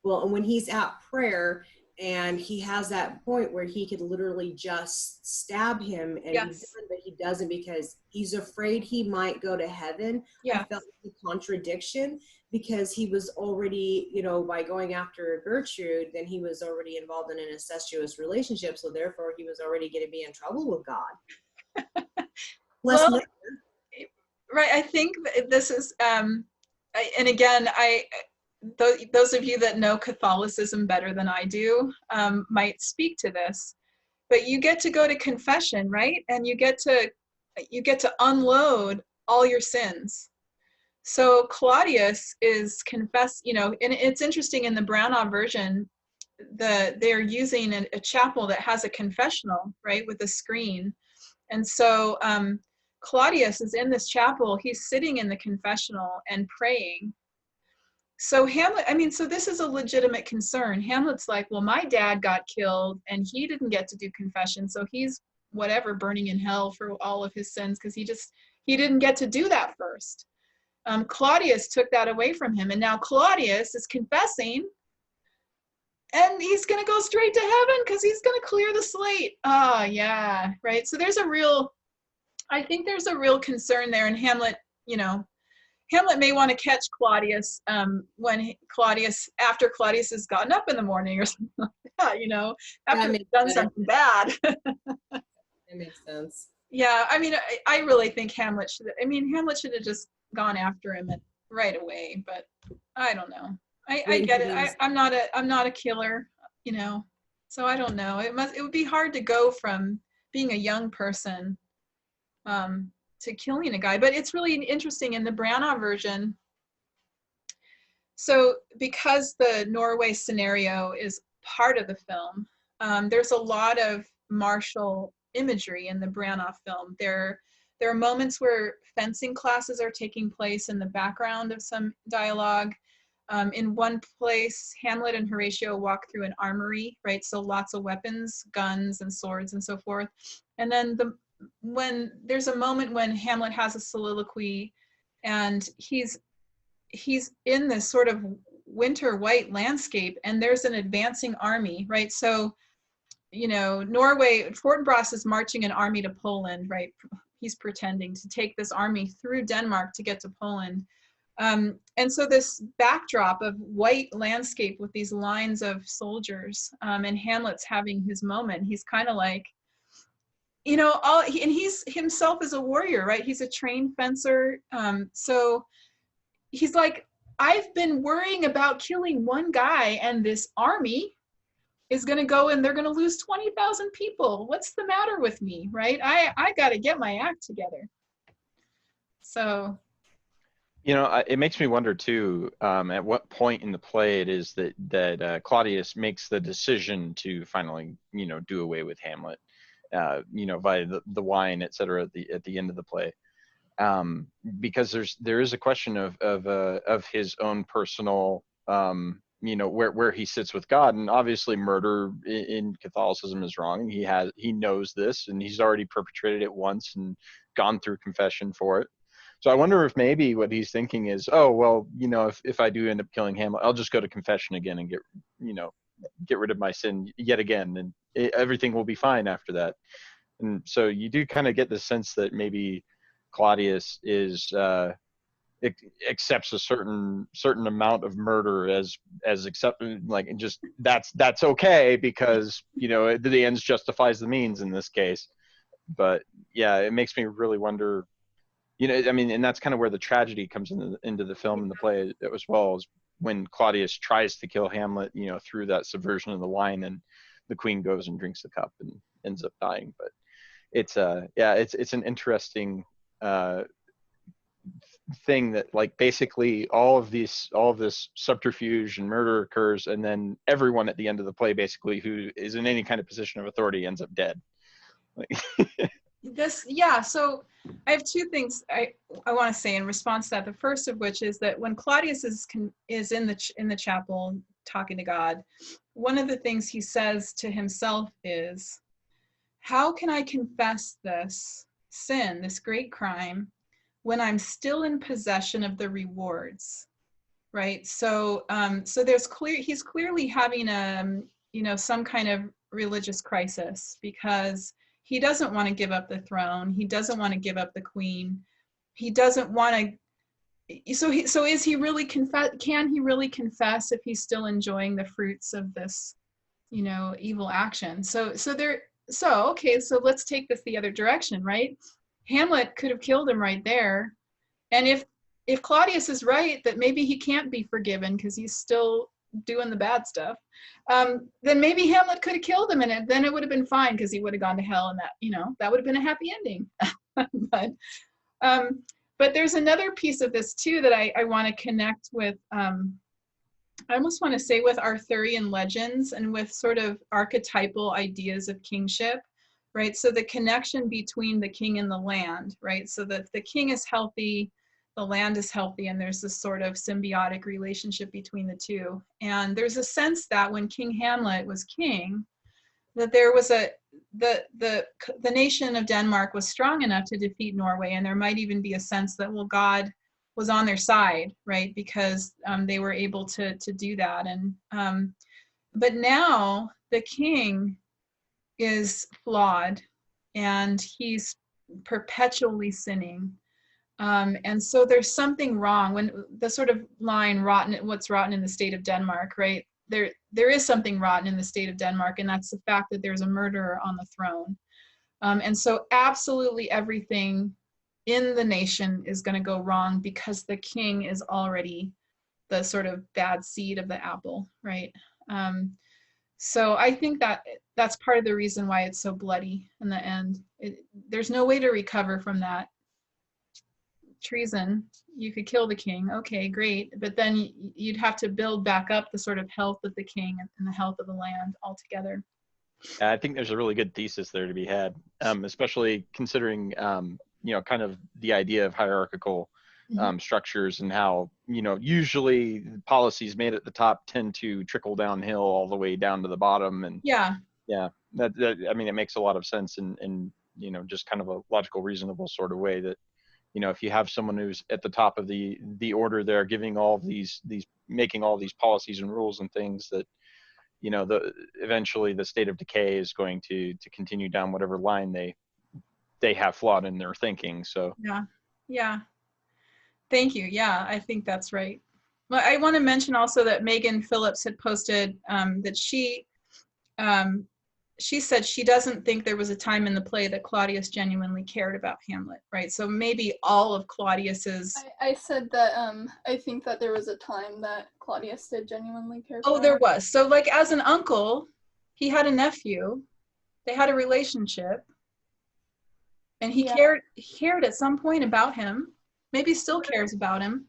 Well, when he's at prayer and he has that point where he could literally just stab him, and Yes. but he doesn't because he's afraid he might go to heaven. Yeah. I felt the contradiction because he was already, by going after Gertrude, then he was already involved in an incestuous relationship. So therefore he was already going to be in trouble with God. Well, right. I think this is, and again, those of you that know Catholicism better than I do might speak to this, but you get to go to confession, right? And you get to unload all your sins. So Claudius is and it's interesting in the Brownell version, they're using a chapel that has a confessional, right, with a screen. And so Claudius is in this chapel, he's sitting in the confessional and praying. So so this is a legitimate concern. Hamlet's like, well, my dad got killed and he didn't get to do confession, so he's burning in hell for all of his sins because he didn't get to do that first. Claudius took that away from him, and now Claudius is confessing, and he's going to go straight to heaven because he's going to clear the slate. Yeah, right. So I think there's a real concern there, and Hamlet may want to catch Claudius after Claudius has gotten up in the morning or something like that, after he's done something bad. That makes sense. Yeah, I really think Hamlet should have just gone after him right away, but I don't know. I get it. I'm not a killer, so I don't know. It would be hard to go from being a young person to killing a guy, but it's really interesting in the Branagh version. So because the Norway scenario is part of the film, there's a lot of martial imagery in the Branagh film. There are moments where fencing classes are taking place in the background of some dialogue. In one place, Hamlet and Horatio walk through an armory, right? So lots of weapons, guns and swords and so forth. And then when there's a moment when Hamlet has a soliloquy and he's in this sort of winter white landscape and there's an advancing army, right? So, Norway, Fortinbras is marching an army to Poland, right? He's pretending to take this army through Denmark to get to Poland. And so this backdrop of white landscape with these lines of soldiers, and Hamlet's having his moment. He's kind of like, you know, and he's himself is a warrior, right? He's a trained fencer. So he's like, I've been worrying about killing one guy, and this army is going to go and they're going to lose 20,000 people. What's the matter with me, right? I got to get my act together. So, you know, it makes me wonder too, at what point in the play it is that Claudius makes the decision to finally, you know, do away with Hamlet, you know, by the wine, et cetera, at the end of the play. Because there is a question of his own personal, you know, where he sits with God, and obviously murder in Catholicism is wrong. He knows this, and he's already perpetrated it once and gone through confession for it. So I wonder if maybe what he's thinking is, oh well, you know, if I do end up killing Hamlet, I'll just go to confession again and get rid of my sin yet again, and everything will be fine after that. And so you do kind of get the sense that maybe Claudius is accepts a certain amount of murder as accepted, like, and just that's okay because, you know, the ends justifies the means in this case. But yeah, it makes me really wonder, you know, I mean, and that's kind of where the tragedy comes into the film and the play as well, is when Claudius tries to kill Hamlet, you know, through that subversion of the wine, and the queen goes and drinks the cup and ends up dying. But it's it's an interesting thing that, like, basically all of this subterfuge and murder occurs, and then everyone at the end of the play, basically, who is in any kind of position of authority, ends up dead. Like, so I have two things I want to say in response to that. The first of which is that when Claudius is in the chapel talking to God, one of the things he says to himself is, how can I confess this sin, this great crime, when I'm still in possession of the rewards, right? So, he's clearly having some kind of religious crisis, because he doesn't want to give up the throne. He doesn't want to give up the queen. He doesn't want to. So is he really can he really confess if he's still enjoying the fruits of this, you know, evil action? So let's take this the other direction, right? Hamlet could have killed him right there. And if Claudius is right that maybe he can't be forgiven because he's still doing the bad stuff, then maybe Hamlet could have killed him, and then it would have been fine because he would have gone to hell, and that would have been a happy ending. But there's another piece of this too that I want to connect with. I almost want to say with Arthurian legends and with sort of archetypal ideas of kingship, right? So the connection between the king and the land, right? So that the king is healthy, the land is healthy, and there's this sort of symbiotic relationship between the two. And there's a sense that when King Hamlet was king, that there was the nation of Denmark was strong enough to defeat Norway, and there might even be a sense that, well, God was on their side, right? Because they were able to do that. And but now the king is flawed, and he's perpetually sinning. And so there's something wrong when the sort of line what's rotten in the state of Denmark, right? There is something rotten in the state of Denmark, and that's the fact that there's a murderer on the throne. And so absolutely everything in the nation is going to go wrong because the king is already the sort of bad seed of the apple, right? So I think that's part of the reason why it's so bloody in the end. There's no way to recover from that. Treason, you could kill the king, okay, great, but then you'd have to build back up the sort of health of the king and the health of the land altogether. I think there's a really good thesis there to be had, especially considering, you know, kind of the idea of hierarchical structures, and how, you know, usually policies made at the top tend to trickle downhill all the way down to the bottom. And that I mean, it makes a lot of sense in you know, just kind of a logical, reasonable sort of way, that, you know, if you have someone who's at the top of the order, they're giving all of these making all these policies and rules and things, that, you know, eventually the state of decay is going to continue down whatever line they have flawed in their thinking. So yeah. Thank you. Yeah, I think that's right. Well, I want to mention also that Megan Phillips had posted that she said she doesn't think there was a time in the play that Claudius genuinely cared about Hamlet, right? So maybe all of Claudius's. I said that I think that there was a time that Claudius did genuinely care for Oh, there him. was. So like as an uncle, he had a nephew. They had a relationship. And he cared at some point about him. Maybe still cares about him.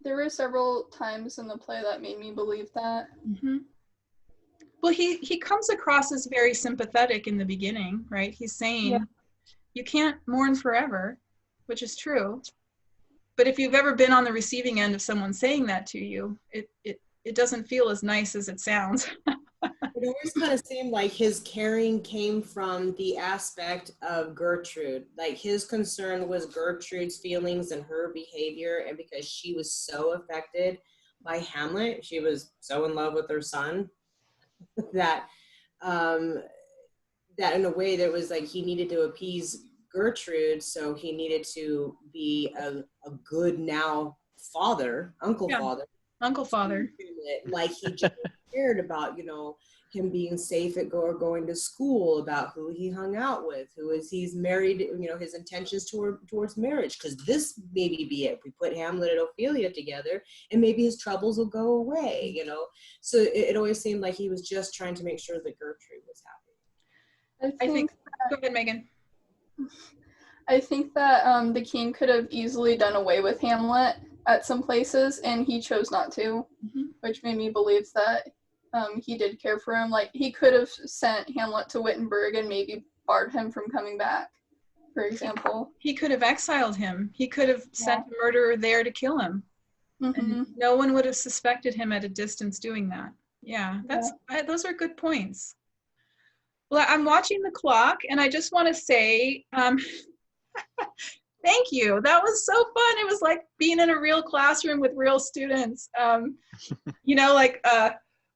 There were several times in the play that made me believe that. Mm-hmm. Well, he comes across as very sympathetic in the beginning, right? He's saying, you can't mourn forever, which is true. But if you've ever been on the receiving end of someone saying that to you, it doesn't feel as nice as it sounds. It always kind of seemed like his caring came from the aspect of Gertrude. Like his concern was Gertrude's feelings and her behavior, and because she was so affected by Hamlet, she was so in love with her son that that in a way there was like he needed to appease Gertrude, so he needed to be a good now father, uncle father. Like he just cared about, you know, him being safe at going to school, about who he hung out with, he's married, you know, his intentions towards marriage, because this maybe be it. We put Hamlet and Ophelia together and maybe his troubles will go away, you know. So it always seemed like he was just trying to make sure that Gertrude was happy. I think go ahead, Megan. I think that the king could have easily done away with Hamlet at some places, and he chose not to, which made me believe that he did care for him. Like, he could have sent Hamlet to Wittenberg and maybe barred him from coming back, for example. He could have exiled him. He could have sent a murderer there to kill him. And no one would have suspected him at a distance doing that. Yeah, those are good points. Well, I'm watching the clock, and I just want to say thank you. That was so fun. It was like being in a real classroom with real students. You know, like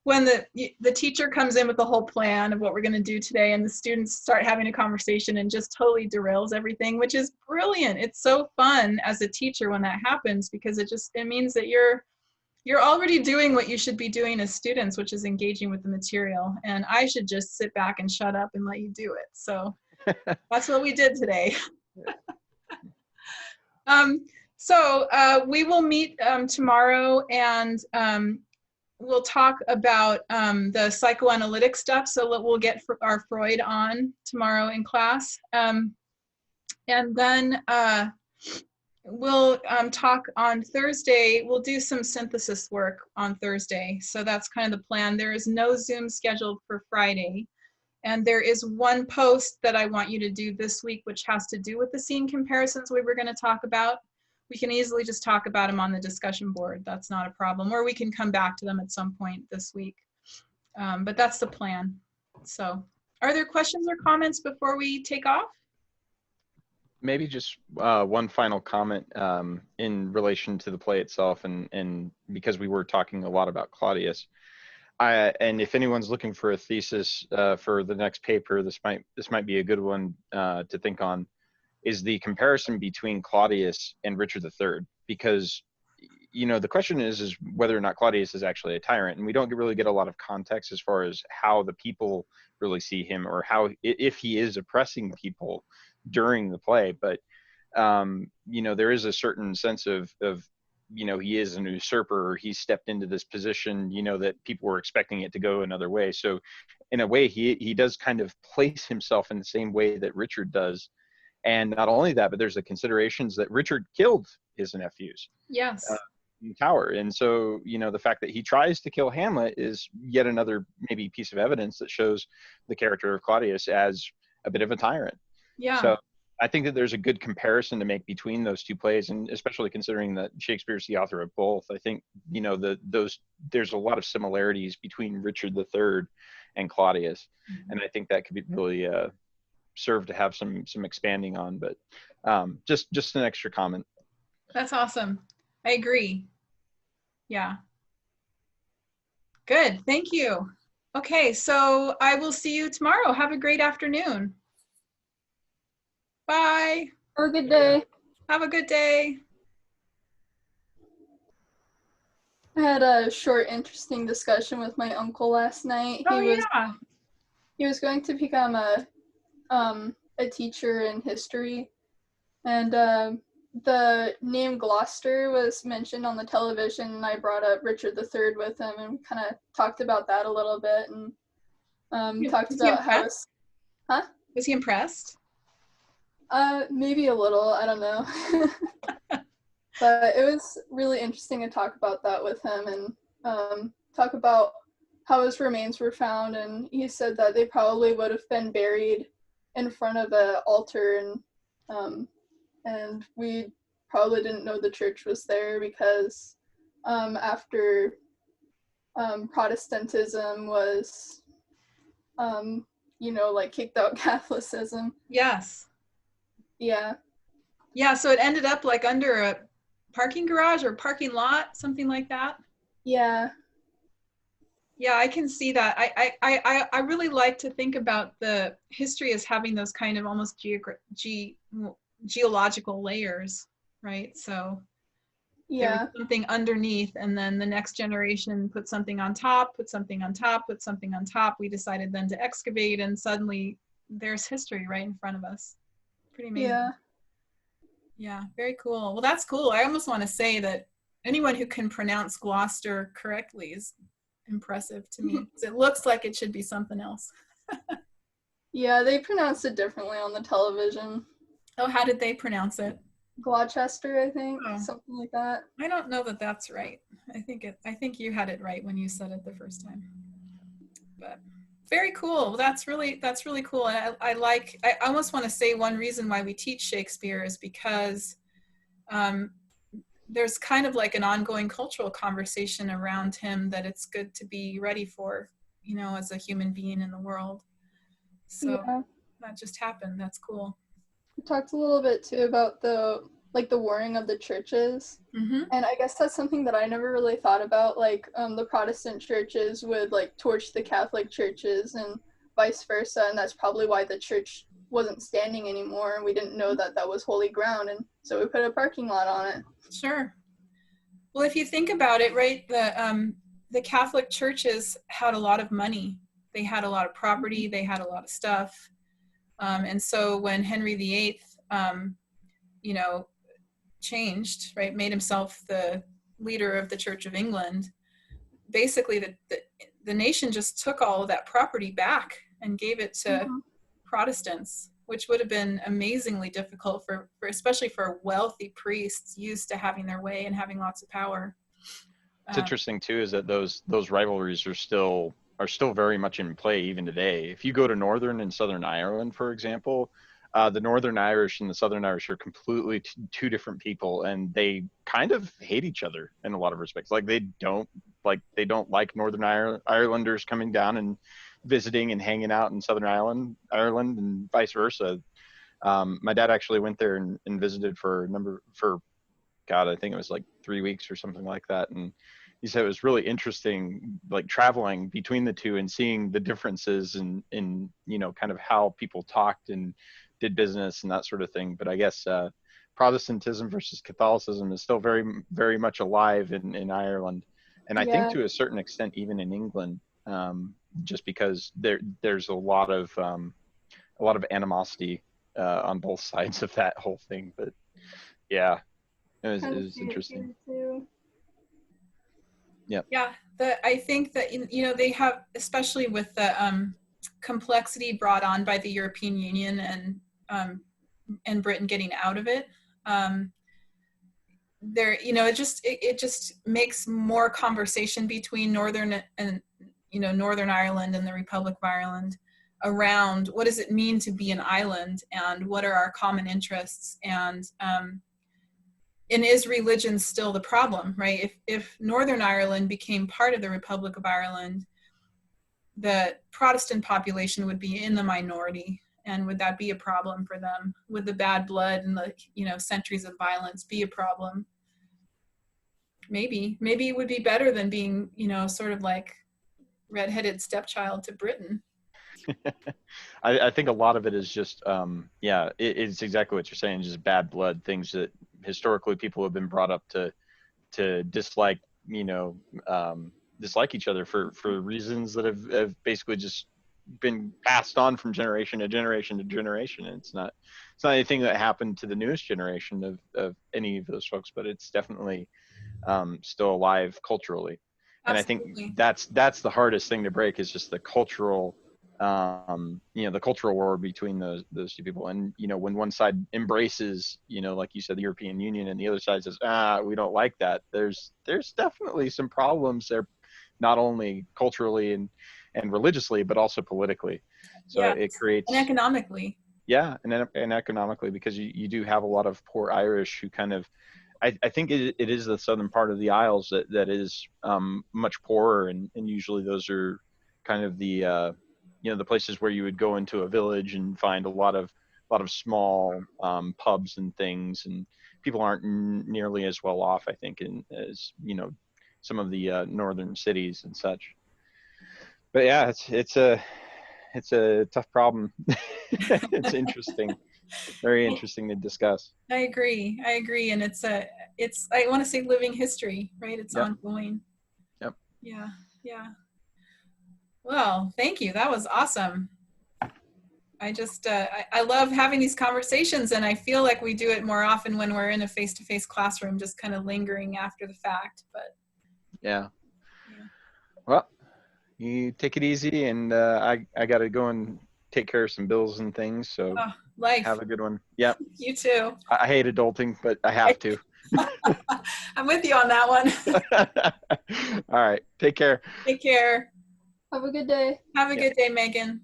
when the teacher comes in with the whole plan of what we're going to do today, and the students start having a conversation and just totally derails everything, which is brilliant. It's so fun as a teacher when that happens, because it means that you're already doing what you should be doing as students, which is engaging with the material. And I should just sit back and shut up and let you do it. So that's what we did today. So we will meet tomorrow, and we'll talk about the psychoanalytic stuff. So we'll get our Freud on tomorrow in class. And then we'll talk on Thursday. We'll do some synthesis work on Thursday. So that's kind of the plan. There is no Zoom scheduled for Friday. And there is one post that I want you to do this week, which has to do with the scene comparisons we were going to talk about. We can easily just talk about them on the discussion board. That's not a problem. Or we can come back to them at some point this week. But that's the plan. So are there questions or comments before we take off? Maybe just one final comment in relation to the play itself, and because we were talking a lot about Claudius. And if anyone's looking for a thesis for the next paper, this might be a good one to think on, is the comparison between Claudius and Richard III. Because, you know, the question is whether or not Claudius is actually a tyrant, and we don't really get a lot of context as far as how the people really see him, or how, if he is oppressing people during the play. But you know, there is a certain sense of you know, he is an usurper, or he stepped into this position, you know, that people were expecting it to go another way. So in a way, he does kind of place himself in the same way that Richard does. And not only that, but there's the considerations that Richard killed his nephews. Yes. In the Tower. And so, you know, the fact that he tries to kill Hamlet is yet another maybe piece of evidence that shows the character of Claudius as a bit of a tyrant. Yeah. So I think that there's a good comparison to make between those two plays, and especially considering that Shakespeare's the author of both. I think, you know, there's a lot of similarities between Richard III and Claudius, and I think that could be really serve to have some expanding on. But just an extra comment. That's awesome. I agree. Yeah. Good. Thank you. Okay, so I will see you tomorrow. Have a great afternoon. Bye. Have a good day. Have a good day. I had a short, interesting discussion with my uncle last night. Oh, yeah. He was going to become a teacher in history, and the name Gloucester was mentioned on the television, and I brought up Richard III with him, and kind of talked about that a little bit, and talked Was he about how impressed? Huh? Was he impressed? Maybe a little, I don't know. But it was really interesting to talk about that with him, and talk about how his remains were found, and he said that they probably would have been buried in front of an altar, and we probably didn't know the church was there because after Protestantism was like kicked out Catholicism. Yes. Yeah. Yeah, so it ended up like under a parking garage or parking lot, something like that. Yeah. Yeah, I can see that. I really like to think about the history as having those kind of almost geological layers, right? So there was Yeah. something underneath, and then the next generation put something on top, put something on top, put something on top. We decided then to excavate, and suddenly there's history right in front of us. Pretty amazing. Yeah. Yeah, very cool. Well, that's cool. I almost want to say that anyone who can pronounce Gloucester correctly is impressive to me. It looks like it should be something else. Yeah, they pronounce it differently on the television. Oh, how did they pronounce it? Gloucester, I think, Oh. something like that. I don't know that that's right. I think you had it right when you said it the first time. But very cool. Well, that's really cool. And I almost want to say one reason why we teach Shakespeare is because there's kind of like an ongoing cultural conversation around him that it's good to be ready for, as a human being in the world. So yeah. That just happened. That's cool. We talked a little bit too about the warring of the churches. Mm-hmm. And I guess that's something that I never really thought about. Like the Protestant churches would like torch the Catholic churches and vice versa, and that's probably why the church wasn't standing anymore, and we didn't know that that was holy ground, and so we put a parking lot on it. Sure. Well, if you think about it, right, the Catholic churches had a lot of money. They had a lot of property. They had a lot of stuff. And so when Henry VIII, changed, right, made himself the leader of the Church of England, basically the nation just took all of that property back and gave it to Mm-hmm. Protestants, which would have been amazingly difficult for especially for wealthy priests used to having their way and having lots of power. It's interesting too is that those rivalries are still very much in play even today. If you go to Northern and Southern Ireland, for example, the Northern Irish and the Southern Irish are completely two different people, and they kind of hate each other in a lot of respects. Like they don't like Northern Irelanders coming down and visiting and hanging out in Southern Ireland, and vice versa. My dad actually went there and visited for God, I think it was like 3 weeks or something like that. And he said it was really interesting, like traveling between the two and seeing the differences in kind of how people talked and did business and that sort of thing. But I guess Protestantism versus Catholicism is still very, very much alive in Ireland. And I think to a certain extent, even in England, just because there's a lot of animosity on both sides of that whole thing. But yeah. It was interesting. Yeah, I think that they have, especially with the complexity brought on by the European Union and Britain getting out of it. It just makes more conversation between Northern Ireland and the Republic of Ireland around what does it mean to be an island and what are our common interests, and is religion still the problem, right? If Northern Ireland became part of the Republic of Ireland, the Protestant population would be in the minority, and would that be a problem for them? Would the bad blood and the centuries of violence be a problem? Maybe it would be better than being sort of like redheaded stepchild to Britain. I think a lot of it is just it's exactly what you're saying, just bad blood, things that historically people have been brought up to dislike dislike each other for reasons that have basically just been passed on from generation to generation to generation. And it's not anything that happened to the newest generation of any of those folks, but it's definitely still alive culturally. And Absolutely. I think that's the hardest thing to break, is just the cultural the cultural war between those two people. And when one side embraces, like you said, the European Union, and the other side says, we don't like that, there's definitely some problems there, not only culturally and religiously, but also politically. So Yeah. it creates, and economically. yeah, and economically, because you do have a lot of poor Irish who kind of, I think it is the southern part of the Isles that is much poorer, and usually those are kind of the the places where you would go into a village and find a lot of small pubs and things, and people aren't nearly as well off, I think, as some of the northern cities and such. But yeah, it's a tough problem. It's interesting, very interesting to discuss. I agree, and it's I want to say living history, right? It's Yep. ongoing. Yep. Yeah. Well, thank you. That was awesome. I just I love having these conversations, and I feel like we do it more often when we're in a face-to-face classroom, just kind of lingering after the fact. But yeah. Well, you take it easy, and I got to go and take care of some bills and things. So life. Have a good one. Yeah. You too. I hate adulting, but I have to. I'm with you on that one. All right. Take care. Take care. Have a good day. Have a good day, Megan.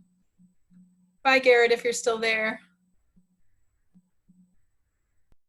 Bye, Garrett, if you're still there.